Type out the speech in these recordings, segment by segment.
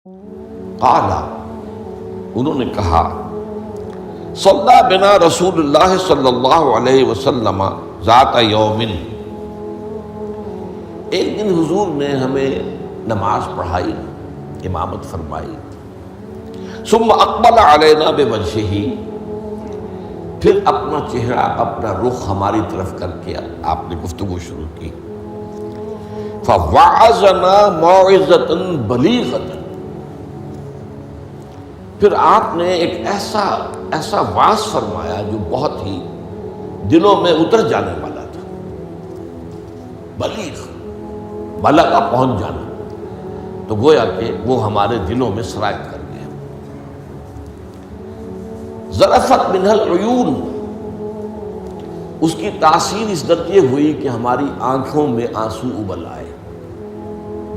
قال، انہوں نے کہا، صلی بنا رسول اللہ صلی اللہ علیہ وسلم ذات یوم، ایک دن حضور نے ہمیں نماز پڑھائی، امامت فرمائی، ثم اقبل علینا بوجہہ، پھر اپنا چہرہ اپنا رخ ہماری طرف کر کے آپ نے گفتگو شروع کی، فوعظنا موعظۃ بلیغۃ، پھر آپ نے ایک ایسا واعظ فرمایا جو بہت ہی دلوں میں اتر جانے والا تھا، بلیغ، بلغ پہنچ جانا، تو گویا کہ وہ ہمارے دلوں میں سرایت کر گیا۔ ذرفت منہ العیون، اس کی تاثیر اس درجے ہوئی کہ ہماری آنکھوں میں آنسو ابل آئے،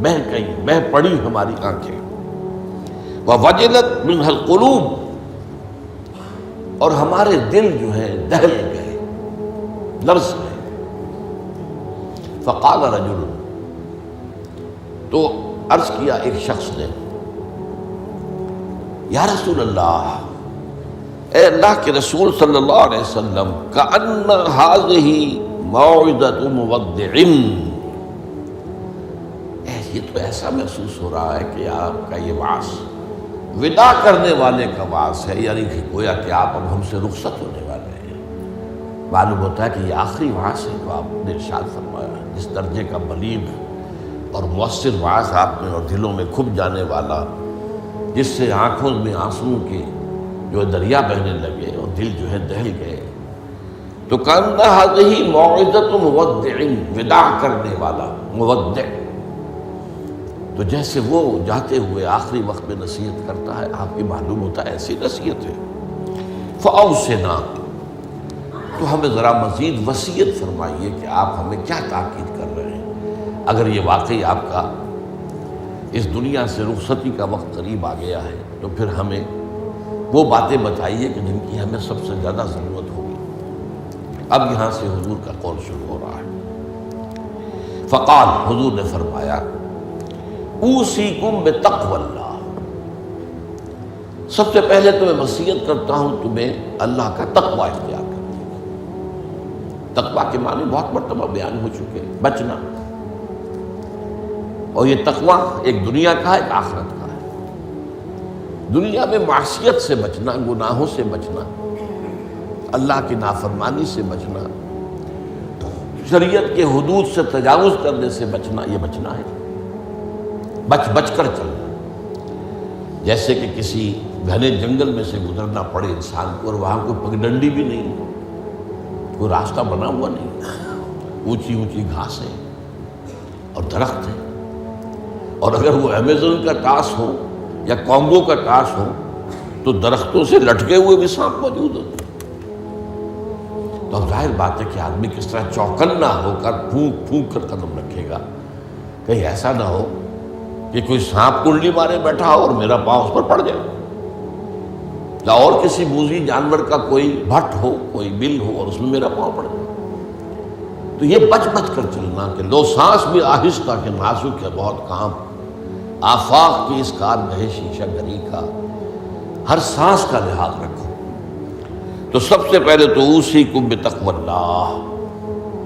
بہہ پڑی ہماری آنکھیں، وَوَجِلَتْ مِنْهَا الْقُلُوبُ، اور ہمارے دل جو ہیں دہل گئے، لرز گئے۔ فَقَالَ رَجُلٌ، تو عرض کیا ایک شخص نے، یا رسول اللہ، اے اللہ کے رسول صلی اللہ علیہ وسلم، كَأَنَّ هَذِهِ مَوْعِظَةُ مُوَدِّعٍ، یہ تو ایسا محسوس ہو رہا ہے کہ آپ کا یہ وعظ وداع کرنے والے کا وعظ ہے، یعنی کہ گویا کہ آپ اب ہم سے رخصت ہونے والے ہیں۔ معلوم ہوتا ہے کہ یہ آخری وعظ ہے جو آپ نے ارشاد فرمایا، جس درجے کا بلیغ اور مؤثر وعظ آپ نے، اور دلوں میں کھپ جانے والا، جس سے آنکھوں میں آنسوں کے جو دریا بہنے لگے اور دل جو ہے دہل گئے۔ تو کأن هذه موعظۃ مودع، وداع کرنے والا، مودع، تو جیسے وہ جاتے ہوئے آخری وقت میں نصیحت کرتا ہے، آپ کی معلوم ہوتا ہے ایسی نصیحت ہے۔ فأوصنا، تو ہمیں ذرا مزید وصیت فرمائیے کہ آپ ہمیں کیا تاکید کر رہے ہیں، اگر یہ واقعی آپ کا اس دنیا سے رخصتی کا وقت قریب آ گیا ہے تو پھر ہمیں وہ باتیں بتائیے کہ جن کی ہمیں سب سے زیادہ ضرورت ہوگی۔ اب یہاں سے حضور کا قول شروع ہو رہا ہے۔ فقال، حضور نے فرمایا، اوصیکم بتقوی اللہ، سب سے پہلے تو میں وصیت کرتا ہوں تمہیں اللہ کا تقوی اختیار کرنے۔ تقوی کے معنی بہت مرتبہ بیان ہو چکے، بچنا، اور یہ تقوی ایک دنیا کا ہے، ایک آخرت کا ہے۔ دنیا میں معصیت سے بچنا، گناہوں سے بچنا، اللہ کی نافرمانی سے بچنا، شریعت کے حدود سے تجاوز کرنے سے بچنا، یہ بچنا ہے، بچ کر چلنا۔ جیسے کہ کسی گھنے جنگل میں سے گزرنا پڑے انسان کو، اور وہاں کوئی پگڈنڈی بھی نہیں، کوئی راستہ بنا ہوا نہیں، اونچی اونچی گھاسیں اور درخت ہیں، اور اگر وہ امیزون کا ٹاس ہو یا کانگو کا ٹاس ہو تو درختوں سے لٹکے ہوئے بھی سانپ موجود ہوتے ہیں۔ تو اب ظاہر بات ہے کہ آدمی کس طرح چوکنا ہو کر پھونک پھونک کر قدم رکھے گا، کہیں ایسا نہ ہو کہ کوئی سانپ کنڈلی مارے بیٹھا ہو اور میرا پاؤں اس پر پڑ جائے، یا اور کسی موذی جانور کا کوئی بھٹ ہو، کوئی بل ہو اور اس میں میرا پاؤں پڑ جائے۔ تو یہ بچ کر چلنا کہ لو سانس بھی آہستہ کہ نازک ہے بہت کام، آفاق کی اس کارگاہ شیشہ گری کا، ہر سانس کا لحاظ رکھو۔ تو سب سے پہلے تو اوصیکم بتقوی اللہ،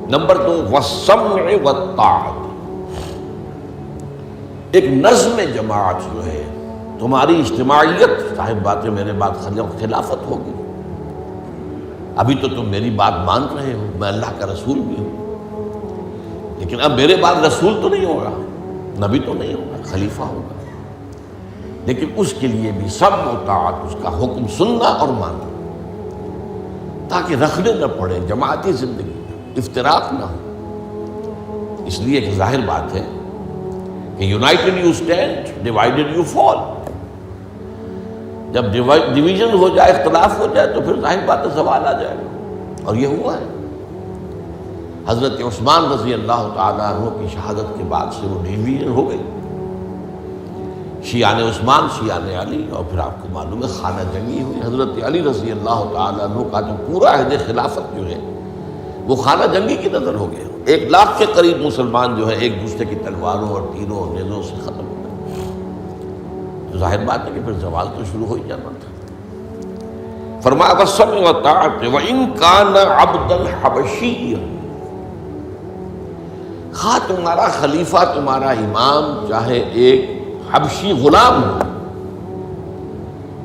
نمبر 2 والسمع والطاعۃ، ایک نظم جماعت جو ہے، تمہاری اجتماعیت، صاحب باتیں میرے بات خلافت ہوگی۔ ابھی تو تم میری بات مان رہے ہو، میں اللہ کا رسول بھی ہوں، لیکن اب میرے بعد رسول تو نہیں ہوگا، نبی تو نہیں ہوگا، خلیفہ ہوگا، لیکن اس کے لیے بھی سمع و طاعت، اس کا حکم سننا اور ماننا، تاکہ رکھنے نہ پڑے، جماعتی زندگی میں افتراق نہ ہو۔ اس لیے کہ ظاہر بات ہے کہ United you stand, divided you fall. جب ڈویژن ہو جائے، اختلاف ہو جائے، تو پھر ظاہر بات ہے زوال آ جائے گا، اور یہ ہوا ہے۔ حضرت عثمان رضی اللہ تعالیٰ عنہ کی شہادت کے بعد سے وہ ڈویژن ہو گئی، شیعان عثمان، شیعان علی، اور پھر آپ کو معلوم ہے خانہ جنگی ہوئی۔ حضرت علی رضی اللہ تعالیٰ عنہ کا جو پورا عہد خلافت جو ہے وہ خانہ جنگی کی نظر ہو گیا۔ 1 لاکھ کے قریب مسلمان جو ہے ایک دوسرے کی تلواروں اور تیروں اور نیزوں سے ختم ہو گئے۔ تو ظاہر بات ہے کہ پھر زوال تو شروع ہو ہی جانا تھا۔ فرمایا والسمع والطاعۃ وإن كان عبدا حبشيا، خواہ تمہارا خلیفہ تمہارا امام چاہے ایک حبشی غلام ہو،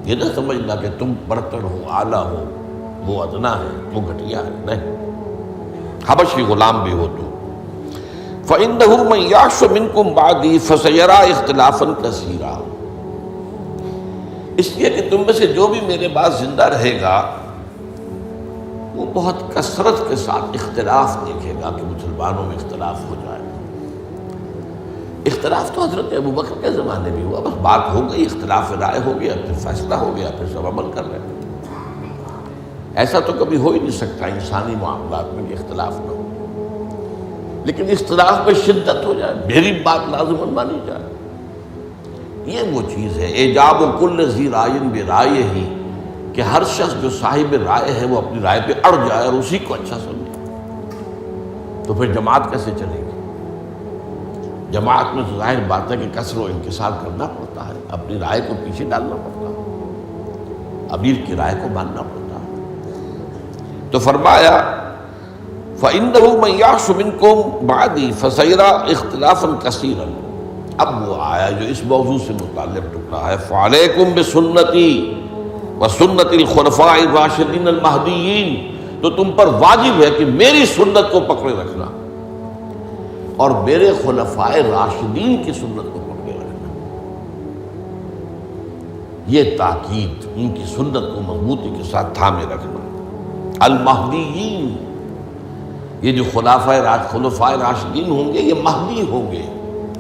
یہ نہ سمجھنا کہ تم برتر ہو، اعلیٰ ہو، وہ ادنا ہے، وہ گھٹیا ہے، نہیں، حبشی غلام بھی ہو تو فإنه من يعش منكم بعدي فسيرى اختلافا كثيرا، اس لیے کہ تم میں سے جو بھی میرے بعد زندہ رہے گا وہ بہت کثرت کے ساتھ اختلاف دیکھے گا کہ مسلمانوں میں اختلاف ہو جائے۔ اختلاف تو حضرت ابوبکر کے زمانے بھی ہوا، بس بات ہو گئی، اختلاف رائے ہو گیا، پھر فیصلہ ہو گیا، پھر سب عمل کر رہے ہیں۔ ایسا تو کبھی ہو ہی نہیں سکتا انسانی معاملات میں کہ اختلاف نہ ہو، لیکن اختلاف میں شدت ہو جائے، میری بات لازماً مانی جائے، یہ وہ چیز ہے اعجاب کل ذی رائے برائے ہی، کہ ہر شخص جو صاحب رائے ہے وہ اپنی رائے پہ اڑ جائے اور اسی کو اچھا سمجھے، تو پھر جماعت کیسے چلے گی؟ جماعت میں تو ظاہر بات ہے کہ کثر و انکسار کرنا پڑتا ہے، اپنی رائے کو پیچھے ڈالنا پڑتا ہے، امیر کی رائے کو ماننا پڑتا ہے۔ تو فرمایا فَإِنَّهُ مَن يَعْشُ مِنكُم بَعْدِي فَسَيَرَىٰ اخْتِلَافًا كَثِيرًا۔ اب وہ آیا جو اس موضوع سے متعلق ٹکڑا ہے، فَعَلَيْكُمْ بِسُنَّتِي وَسُنَّتِ الْخُلَفَاءِ الرَّاشِدِينَ الْمَهْدِيِّينَ، تو تم پر واجب ہے کہ میری سنت کو پکڑے رکھنا اور میرے خلفائے راشدین کی سنت کو پکڑے رکھنا، یہ تاکید، ان کی سنت کو مضبوطی کے ساتھ تھامے رکھنا۔ المہدیین، یہ جو خلفائے راشدین ہوں گے یہ مہدی ہوں گے،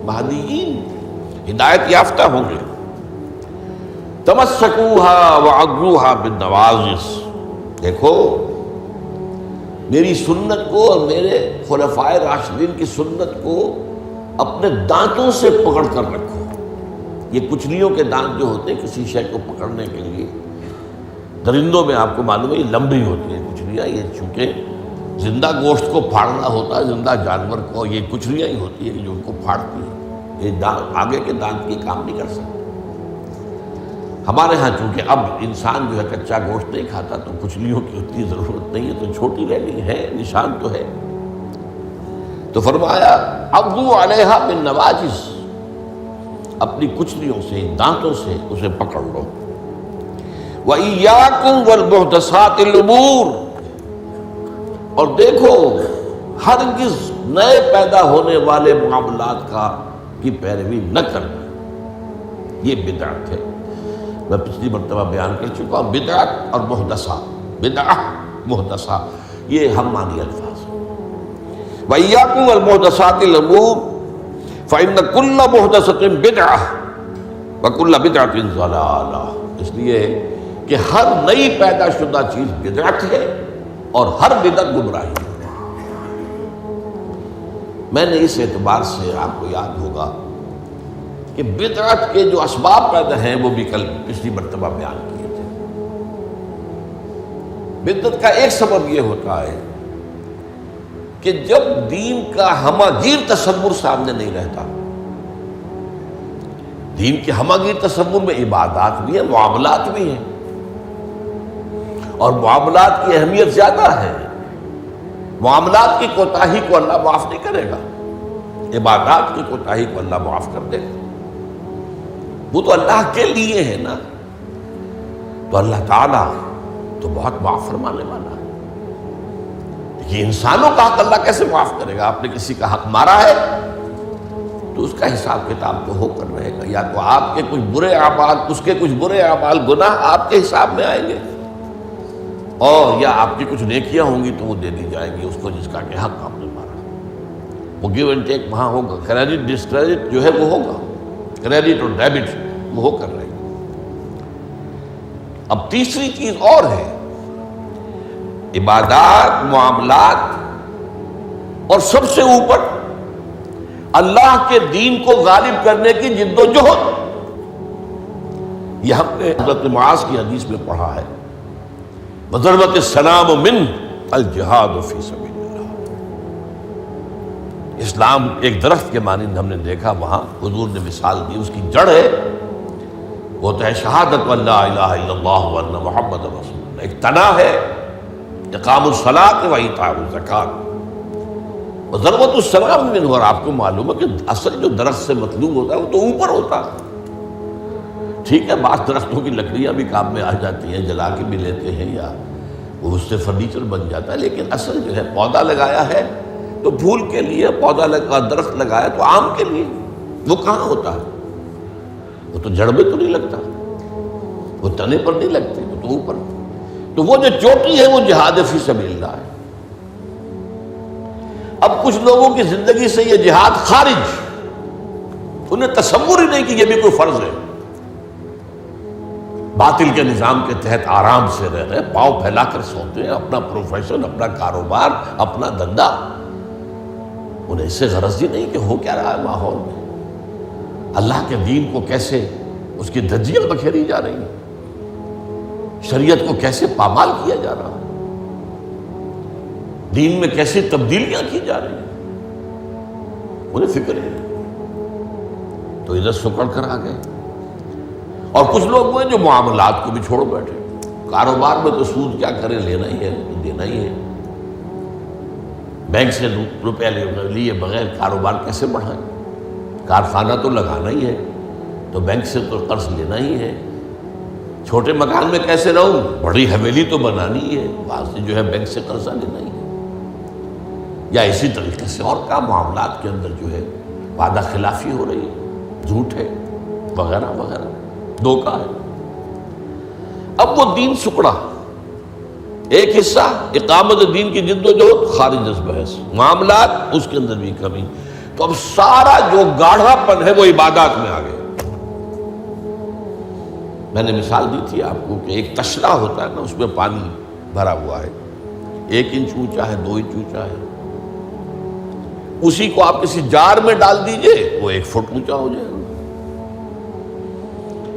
مہدیین ہدایت یافتہ ہوں گے۔ تمسکوہا وعضوہا بالنواجذ، دیکھو میری سنت کو اور میرے خلفائے راشدین کی سنت کو اپنے دانتوں سے پکڑ کر رکھو۔ یہ کچلیوں کے دانت جو ہوتے ہیں کسی شے کو پکڑنے کے لیے، درندوں میں آپ کو معلوم ہے یہ لمبی ہوتی ہیں کچلیاں، یہ چونکہ زندہ گوشت کو پھاڑنا ہوتا ہے، زندہ جانور کو یہ کچلیاں ہی ہوتی ہیں جو ان کو پھاڑتی ہیں، یہ آگے کے دانت کی کام نہیں کر سکتے۔ ہمارے ہاں چونکہ اب انسان جو ہے کچا گوشت نہیں کھاتا تو کچلیوں کی اتنی ضرورت نہیں ہے، تو چھوٹی رہنی ہے، نشان تو ہے۔ تو فرمایا عضوا علیہا بالنواجذ، اپنی کچلیوں سے، دانتوں سے اسے پکڑ لو۔ وَإِيَّاكُمْ وَالْمُحْدَثَاتِ الْأُمُورِ، اور دیکھو ہرگز نئے پیدا ہونے والے معاملات کی پیروی نہ کرنا، یہ بدعت ہے۔ میں پچھلی مرتبہ بیان کر چکا ہوں، بدعت اور محدثہ، بدعہ محدثہ یہ ہم معنی الفاظ ہیں۔ وَإِيَّاكُمْ وَالْمُحْدَثَاتِ الْأُمُورِ فَإِنَّ كُلَّ مُحْدَثَةٍ بِدْعَةٌ وَكُلَّ بِدْعَةٍ ضَلَالَةٌ، اس لیے کہ ہر نئی پیدا شدہ چیز بدعت ہے اور ہر بدعت گمراہی ہے۔ میں نے اس اعتبار سے آپ کو یاد ہوگا کہ بدعت کے جو اسباب پیدا ہیں وہ بھی کل پچھلی مرتبہ بیان کیے تھے۔ بدعت کا ایک سبب یہ ہوتا ہے کہ جب دین کا ہمہ گیر تصور سامنے نہیں رہتا، دین کے ہمہ گیر تصور میں عبادات بھی ہیں، معاملات بھی ہیں، اور معاملات کی اہمیت زیادہ ہے۔ معاملات کی کوتاہی کو اللہ معاف نہیں کرے گا، عبادات کی کوتاہی کو اللہ معاف کر دے گا، وہ تو اللہ کے لیے ہے نا۔ تو اللہ تعالیٰ تو بہت معاف فرمانے والا ہے، یہ انسانوں کا حق اللہ کیسے معاف کرے گا؟ آپ نے کسی کا حق مارا ہے تو اس کا حساب کتاب تو ہو کر رہے گا، یا تو آپ کے کچھ برے اعمال، اس کے کچھ برے اعمال، گناہ آپ کے حساب میں آئیں گے، اور یا آپ کی کچھ نیکیاں ہوں گی تو وہ دے دی جائیں گی اس کو جس کا کہ حق آپ نے مارا۔ وہ گیو اینڈ ٹیک وہاں ہوگا، کریڈٹ ڈسکریڈٹ جو ہے وہ ہوگا، کریڈٹ اور ڈیبٹ وہ ہو کر رہے گی۔ اب تیسری چیز اور ہے، عبادات، معاملات، اور سب سے اوپر اللہ کے دین کو غالب کرنے کی جد و جہد۔ یہ ہم نے حضرت معاذ کی حدیث میں پڑھا ہے، وَضَرْبَتِ السَّلَامُ مِنْ الْجِهَادُ فِي سَبِيلِ اللَّهِ۔ اسلام ایک درخت کے مانند ہم نے دیکھا، وہاں حضور نے مثال دی، اس کی جڑ ہے وہ تو ہے شہادت اللہ الہ الا اللہ وان محمد رسول اللہ، ایک تنا ہے اقام الصلاۃ و ایتاء الزکوٰۃ و ضربۃ السلام منہ، اور آپ کو معلوم ہے کہ اصل جو درخت سے مطلوب ہوتا ہے وہ تو اوپر ہوتا ہے۔ ٹھیک ہے، بعض درختوں کی لکڑیاں بھی کام میں آ جاتی ہیں، جلا کے بھی لیتے ہیں یا وہ اس سے فرنیچر بن جاتا ہے، لیکن اصل جو ہے پودا لگایا ہے تو پھول کے لیے، پودا لگا درخت لگایا تو آم کے لیے، وہ کہاں ہوتا ہے؟ وہ تو جڑ میں تو نہیں لگتا، وہ تنے پر نہیں لگتے، وہ تو اوپر۔ تو وہ جو چوٹی ہے وہ جہاد فی سبیل اللہ ہے۔ اب کچھ لوگوں کی زندگی سے یہ جہاد خارج، انہیں تصور ہی نہیں کہ یہ بھی کوئی فرض ہے، باطل کے نظام کے تحت آرام سے رہ رہے، پاؤں پھیلا کر سوتے ہیں، اپنا پروفیشن، اپنا کاروبار، اپنا دھندا، انہیں اس سے غرض ہی نہیں کہ ہو کیا رہا ہے ماحول میں، اللہ کے دین کو کیسے اس کی دھجیاں بکھیری جا رہی ہیں، شریعت کو کیسے پامال کیا جا رہا ہے، دین میں کیسی تبدیلیاں کی جا رہی ہیں، انہیں فکر ہے۔ تو ادھر سکڑ کر آ گئے۔ اور کچھ لوگ وہ جو معاملات کو بھی چھوڑ بیٹھے، کاروبار میں تو سود کیا کریں، لینا ہی ہے، دینا ہی ہے، بینک سے روپیہ لیے بغیر کاروبار کیسے بڑھائیں، کارخانہ تو لگانا ہی ہے، تو بینک سے تو قرض لینا ہی ہے، چھوٹے مکان میں کیسے رہوں، بڑی حویلی تو بنانی ہی ہے، بعض جو ہے بینک سے قرضہ لینا ہی ہے، یا اسی طریقے سے اور کا معاملات کے اندر جو ہے وعدہ خلافی ہو رہی ہے، جھوٹ ہے وغیرہ وغیرہ، دھوکہ ہے۔ اب وہ دین سکڑا، ایک حصہ اقامت دین کی جد و جہد خارج از بحث، معاملات اس کے اندر بھی کمی، تو اب سارا جو گاڑھا پن ہے وہ عبادات میں آ گیا۔ میں نے مثال دی تھی آپ کو کہ ایک تشلا ہوتا ہے نا، اس میں پانی بھرا ہوا ہے، 1 انچ اونچا ہے، 2 انچ اونچا ہے، اسی کو آپ کسی جار میں ڈال دیجئے وہ 1 فٹ اونچا ہو جائے گا۔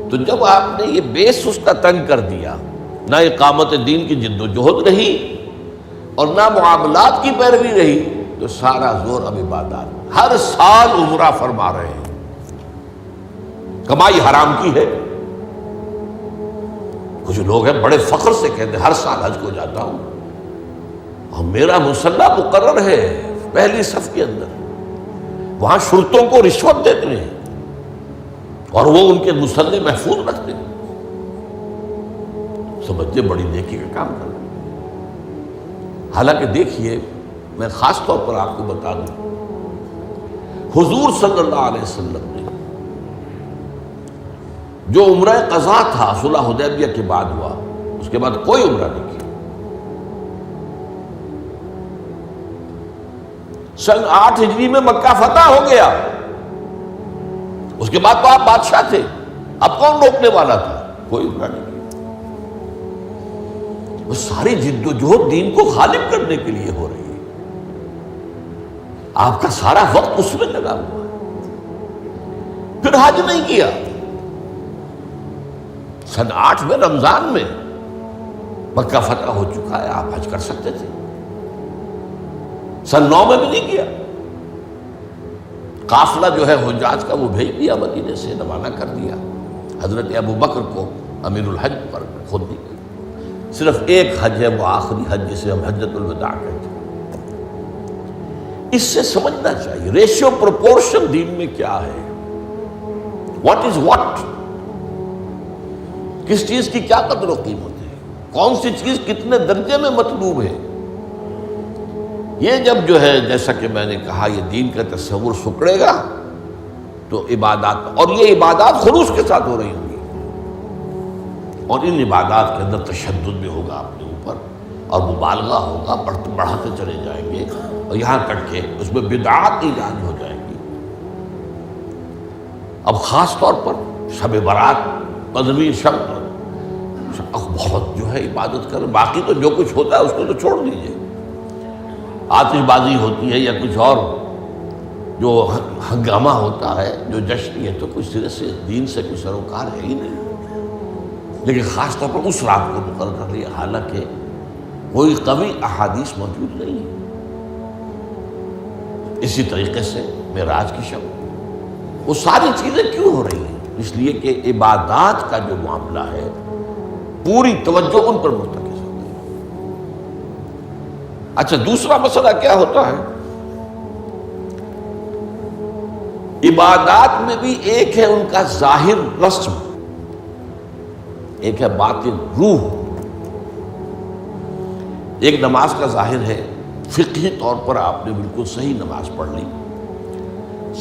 تو جب آپ نے یہ بیس اس کا تنگ کر دیا، نہ اقامت دین کی جد و جہد رہی اور نہ معاملات کی پیروی رہی، تو سارا زور اب عبادات، ہر سال عمرہ فرما رہے ہیں، کمائی حرام کی ہے۔ کچھ لوگ ہیں بڑے فخر سے کہتے ہیں ہر سال حج کو جاتا ہوں، اور میرا مصلی مقرر ہے پہلی صف کے اندر، وہاں شرطوں کو رشوت دیتے ہیں اور وہ ان کے مصلی محفوظ رکھتے ہیں، سمجھتے بڑی نیکی کا کام کر رہے ہیں۔ حالانکہ دیکھیے، میں خاص طور پر آپ کو بتا دوں، حضور صلی اللہ علیہ وسلم نے جو عمرہ قضا تھا صلح حدیبیہ کے بعد ہوا، اس کے بعد کوئی عمرہ نہیں کیا۔ سن 8 ہجری میں مکہ فتح ہو گیا، اس کے بعد تو آپ بادشاہ تھے، اب کون روکنے والا تھا؟ کوئی عمرہ نہیں کیا۔ وہ ساری جد و جہد دین کو غالب کرنے کے لیے ہو رہی ہے، آپ کا سارا وقت اس میں لگا ہوا ہے۔ پھر حج نہیں کیا، سن 8 میں رمضان میں مکہ فتح ہو چکا ہے، آپ حج کر سکتے تھے، سن 9 میں بھی نہیں کیا۔ قافلہ جو ہے حجاج کا وہ بھیج دیا، مدینے سے روانہ کر دیا، حضرت ابو بکر کو امیر الحج پر خود دی گئی۔ صرف ایک حج ہے، وہ آخری حج جسے ہم حجۃ الوداع کہتے ہیں۔ اس سے سمجھنا چاہیے ریشیو پروپورشن دین میں کیا ہے، واٹ از واٹ، کس چیز کی کیا قدر و قیمت ہے، کون سی چیز کتنے درجے میں مطلوب ہے۔ یہ جب جو ہے جیسا کہ میں نے کہا یہ دین کا تصور سکڑے گا تو عبادات، اور یہ عبادات خلوص کے ساتھ ہو رہی ہوں گی، اور ان عبادات کے اندر تشدد بھی ہوگا اپنے اوپر، اور مبالغہ ہوگا، بڑھاتے چلے جائیں گے، اور یہاں تک کہ اس میں بدعات ایجاد ہو جائیں گی۔ اب خاص طور پر شب برات، پندرہویں شب، بہت جو ہے عبادت کر، باقی تو جو کچھ ہوتا ہے اس کو تو چھوڑ دیجیے، آتش بازی ہوتی ہے یا کچھ اور جو ہنگامہ ہوتا ہے، جو جشن، یہ تو کچھ سرے سے دین سے کوئی سروکار ہے ہی نہیں۔ لیکن خاص طور پر اس رات کو مقرر کر لیا، حالانکہ کوئی قوی احادیث موجود نہیں ہے۔ اسی طریقے سے معراج کی شب، وہ ساری چیزیں کیوں ہو رہی ہیں؟ اس لیے کہ عبادات کا جو معاملہ ہے پوری توجہ ان پر مرتکز ہوتی ہے۔ اچھا، دوسرا مسئلہ کیا ہوتا ہے؟ عبادات میں بھی ایک ہے ان کا ظاہر رسم، ایک ہے باطن روح۔ ایک نماز کا ظاہر ہے، فقہی طور پر آپ نے بالکل صحیح نماز پڑھ لی،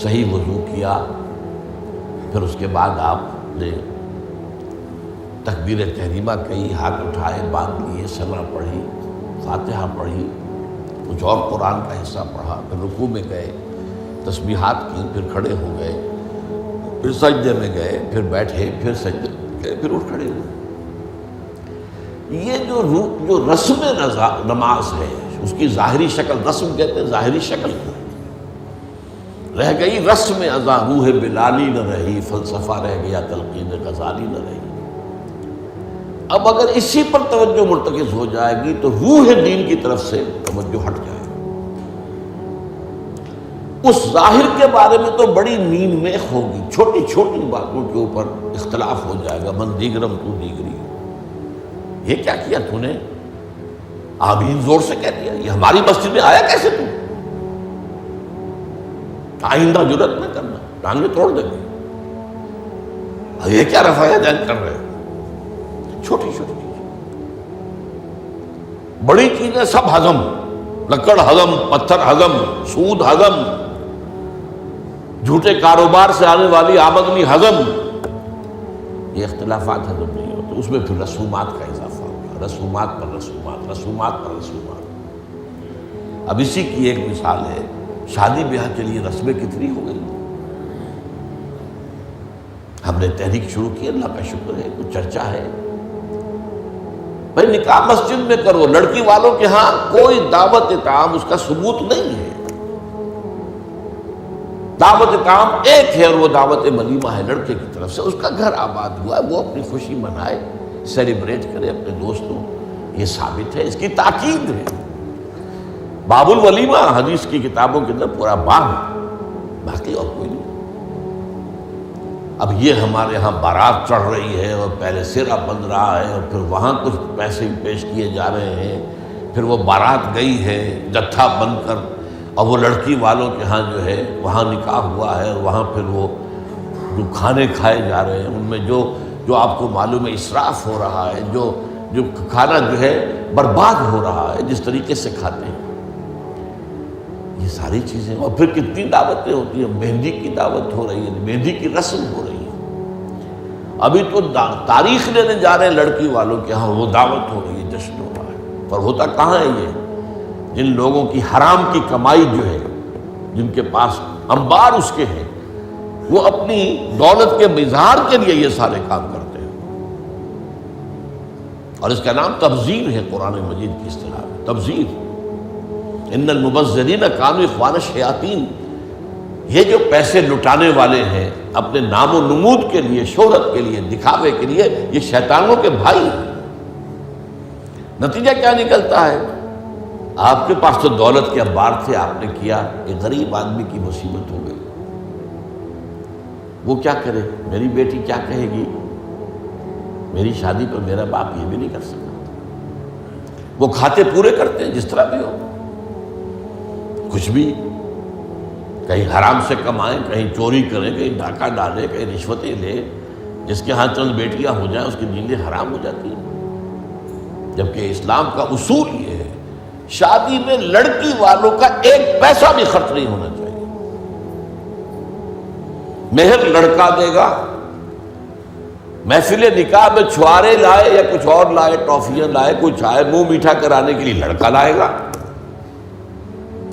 صحیح وضو کیا، پھر اس کے بعد آپ نے تکبیر تحریمہ کہی، ہاتھ اٹھائے، باندھ لیے، سنا پڑھی، فاتحہ پڑھی، کچھ اور قرآن کا حصہ پڑھا، پھر رکوع میں گئے، تسبیحات کی، پھر کھڑے ہو گئے، پھر سجدے میں گئے، پھر بیٹھے، پھر سجدے میں گئے، پھر اٹھ کھڑے ہوئے۔ یہ جو رسم نماز ہے، اس کی ظاہری شکل، رسم کہتے ہیں ظاہری شکل رہ گئی، رسم ازاں روح بلالی نہ رہی، فلسفہ رہ گیا، تلقین غزالی نہ رہی۔ اب اگر اسی پر توجہ مرتکز ہو جائے گی تو روح دین کی طرف سے توجہ ہٹ جائے گی۔ اس ظاہر کے بارے میں تو بڑی نیند میخ ہوگی، چھوٹی چھوٹی باتوں کے اوپر اختلاف ہو جائے گا، من دیگرم تو دیگری، یہ کیا کیا تو نے؟ آمین زور سے کہہ دیا، یہ ہماری مسجد میں آیا کیسے تو؟ آئندہ جرات نہ کرنا، ٹانگیں توڑ دیں گے۔ یہ کیا رفع یدین کر رہے ہیں؟ چھوٹی چھوٹی چیزیں، بڑی چیزیں سب ہضم، لکڑ ہضم، پتھر ہضم، سود ہضم، جھوٹے کاروبار سے آنے والی آمدنی ہضم، یہ اختلافات ہضم نہیں ہوتے۔ اس میں پھر رسومات کا اضافہ ہوگا، رسومات پر رسومات، رسومات پر رسومات۔ اب اسی کی ایک مثال ہے، شادی بیاہ کے لیے رسمیں کتنی ہو گئی۔ ہم نے تحریک شروع کی، اللہ کا شکر ہے، کچھ چرچا ہے۔ بھائی نکاح مسجد میں کرو، لڑکی والوں کے ہاں کوئی دعوت طعام اس کا ثبوت نہیں ہے۔ دعوت طعام ایک ہے اور وہ دعوت ولیمہ ہے لڑکے کی طرف سے، اس کا گھر آباد ہوا ہے، وہ اپنی خوشی منائے، سیلیبریٹ کرے اپنے دوستوں، یہ ثابت ہے، اس کی تاکید ہے۔ باب الولیمہ حدیث کی کتابوں کے اندر پورا باب ہے، باقی اور کوئی نہیں۔ اب یہ ہمارے ہاں بارات چڑھ رہی ہے اور پہلے سرا بن رہا ہے اور پھر وہاں کچھ پیسے پیش کیے جا رہے ہیں، پھر وہ بارات گئی ہے جتھا بن کر، اور وہ لڑکی والوں کے ہاں جو ہے وہاں نکاح ہوا ہے اور وہاں پھر وہ جو کھانے کھائے جا رہے ہیں، ان میں جو آپ کو معلوم ہے اسراف ہو رہا ہے، جو کھانا جو ہے برباد ہو رہا ہے جس طریقے سے کھاتے ہیں، یہ ساری چیزیں۔ اور پھر کتنی دعوتیں ہوتی ہیں، مہندی کی دعوت ہو رہی ہے، مہندی کی رسم ہو رہی ہے، ابھی تو تاریخ لینے جا رہے ہیں لڑکی والوں کے ہاں، وہ دعوت ہو رہی ہے، جشن ہو رہا ہے۔ پر ہوتا کہاں ہے یہ؟ جن لوگوں کی حرام کی کمائی جو ہے، جن کے پاس انبار اس کے ہیں، وہ اپنی دولت کے اظہار کے لیے یہ سارے کام کرتے ہیں، اور اس کا نام تبذیر ہے قرآن مجید کی اصطلاح میں، تبذیر۔ ان المبذرین کانوا اخوان الشیاطین، یہ جو پیسے لٹانے والے ہیں اپنے نام و نمود کے لیے، شہرت کے لیے، دکھاوے کے لیے، یہ شیطانوں کے بھائی ہیں۔ نتیجہ کیا نکلتا ہے؟ آپ کے پاس تو دولت کے انبار تھے، آپ نے کیا، ایک غریب آدمی کی مصیبت ہو گئی، وہ کیا کرے؟ میری بیٹی کیا کہے گی؟ میری شادی پر میرا باپ یہ بھی نہیں کر سکتا۔ وہ کھاتے پورے کرتے ہیں جس طرح بھی ہو، کچھ بھی، کہیں حرام سے کمائیں، کہیں چوری کریں، کہیں ڈاکہ ڈالیں، کہیں رشوتیں لیں، جس کے ہاں چند بیٹیاں ہو جائیں اس کی نیندیں حرام ہو جاتی ہیں۔ جبکہ اسلام کا اصول یہ ہے، شادی میں لڑکی والوں کا ایک پیسہ بھی خرچ نہیں ہونا چاہیے، مہر لڑکا دے گا، محفل نکاح میں چھوارے لائے یا کچھ اور لائے، ٹافیاں لائے، کوئی چائے منہ میٹھا کرانے کے لیے لڑکا لائے گا،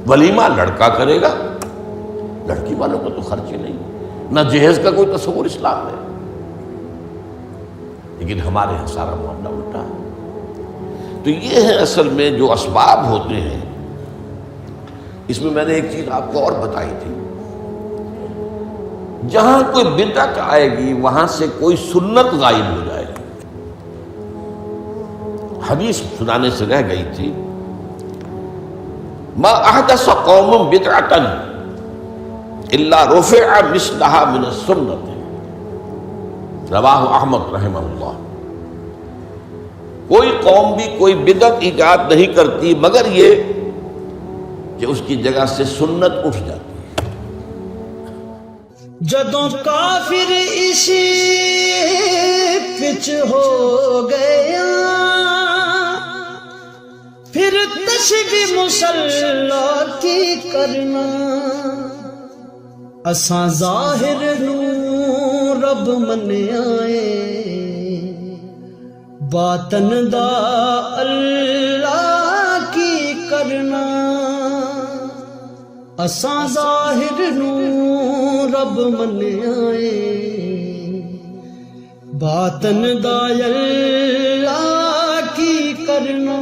ولیمہ لڑکا کرے گا، لڑکی والوں کو تو خرچ ہی نہیں، نہ جہیز کا کوئی تصور اسلام میں۔ لیکن ہمارے یہاں سارا معاملہ الٹا ہے۔ تو یہ ہے اصل میں جو اسباب ہوتے ہیں۔ اس میں نے ایک چیز آپ کو اور بتائی تھی، جہاں کوئی بدعت آئے گی وہاں سے کوئی سنت غائب ہو جائے گی۔ حدیث سنانے سے رہ گئی تھی، ما احدث قوم بدعۃ الا رفع مثلها من السنت، رواہ احمد رحمہ اللہ۔ کوئی قوم بھی کوئی بدعت ایجاد نہیں کرتی مگر یہ کہ اس کی جگہ سے سنت اٹھ جاتی ہے۔ جدوں کافر اسی پچ ہو گیا، پھر تسبیح مصلا کی کرنا، اساں ظاہر نوں رب منیا اے، باطن دا اللہ کی کرنا، اساں ظاہر نوں رب منیا اے، باطن دا اللہ کی کرنا۔